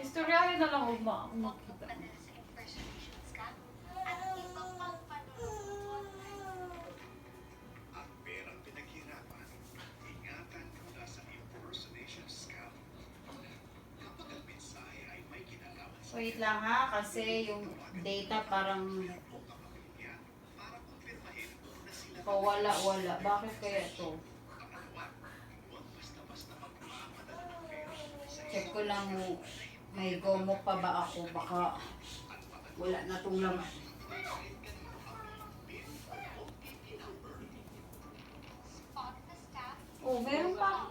Istoryahin na lang ugma. Makita. Ang perang pinaghirapan, ingatan mula sa impersonation scam. Kapag ang mensahe ay may kinalaman sa Wait lang ha, kasi yung data parang para kumpirmahin na sila pawala-wala. Bakit kaya to? pangalawa. Huwag basta-basta magpapadala ng pera sa Check ko lang may gomo pa ba ako. Baka wala na tong laman. Oh, meron pa.